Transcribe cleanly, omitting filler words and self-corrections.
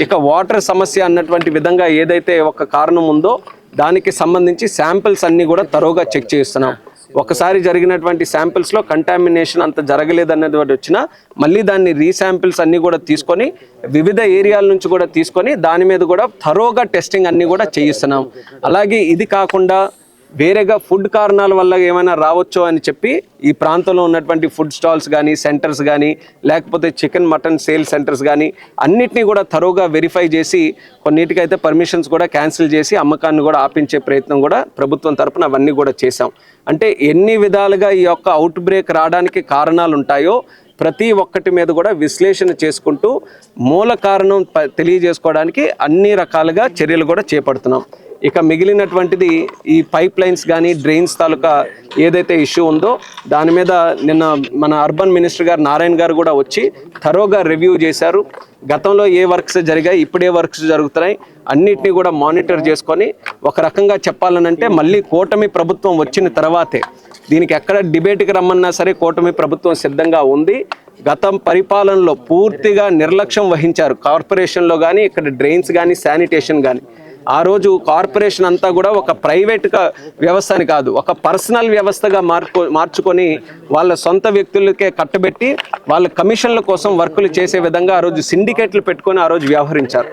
ఇక వాటర్ సమస్య అన్నటువంటి విధంగా ఏదైతే ఒక కారణం ఉందో దానికి సంబంధించి శాంపిల్స్ అన్నీ కూడా తరోగా చెక్ చేస్తున్నాం. ఒకసారి జరిగినటువంటి శాంపిల్స్లో కంటామినేషన్ అంత జరగలేదన్నది వచ్చినా మళ్ళీ దాన్ని రీశాంపిల్స్ అన్నీ కూడా తీసుకొని వివిధ ఏరియాల నుంచి కూడా తీసుకొని దాని మీద కూడా తరోగా టెస్టింగ్ అన్నీ కూడా చేయిస్తున్నాం. అలాగే ఇది కాకుండా వేరేగా ఫుడ్ కారణాల వల్ల ఏమైనా రావచ్చో అని చెప్పి ఈ ప్రాంతంలో ఉన్నటువంటి ఫుడ్ స్టాల్స్ కానీ సెంటర్స్ కానీ లేకపోతే చికెన్ మటన్ సేల్ సెంటర్స్ కానీ అన్నిటినీ కూడా తరోగా వెరిఫై చేసి కొన్నిటికైతే పర్మిషన్స్ కూడా క్యాన్సిల్ చేసి అమ్మకాన్ని కూడా ఆపించే ప్రయత్నం కూడా ప్రభుత్వం తరపున అవన్నీ కూడా చేశాం. అంటే ఎన్ని విధాలుగా ఈ యొక్క అవుట్ బ్రేక్ రావడానికి కారణాలు ఉంటాయో ప్రతి ఒక్కటి మీద కూడా విశ్లేషణ చేసుకుంటూ మూల కారణం తెలియజేసుకోవడానికి అన్ని రకాలుగా చర్యలు కూడా చేపడుతున్నాం. ఇక మిగిలినటువంటిది ఈ పైప్ లైన్స్ కానీ డ్రైన్స్ తాలూకా ఏదైతే ఇష్యూ ఉందో దాని మీద నిన్న మన అర్బన్ మినిస్టర్ గారు నారాయణ గారు కూడా వచ్చి థరోగా రివ్యూ చేశారు. గతంలో ఏ వర్క్స్ జరిగాయి, ఇప్పుడే వర్క్స్ జరుగుతున్నాయి, అన్నిటినీ కూడా మానిటర్ చేసుకొని ఒక రకంగా చెప్పాలనంటే మళ్ళీ కూటమి ప్రభుత్వం వచ్చిన తర్వాతే దీనికి ఎక్కడ డిబేట్కి రమ్మన్నా సరే కూటమి ప్రభుత్వం సిద్ధంగా ఉంది. గతం పరిపాలనలో పూర్తిగా నిర్లక్ష్యం వహించారు కార్పొరేషన్లో కానీ ఇక్కడ డ్రైన్స్ కానీ శానిటేషన్ కానీ. ఆ రోజు కార్పొరేషన్ అంతా కూడా ఒక ప్రైవేట్ వ్యవస్థని కాదు ఒక పర్సనల్ వ్యవస్థగా మార్చుకొని వాళ్ళ సొంత వ్యక్తులకే కట్టబెట్టి వాళ్ళ కమిషన్ల కోసం వర్కులు చేసే విధంగా ఆ రోజు సిండికేట్లు పెట్టుకొని ఆ రోజు వ్యవహరించారు.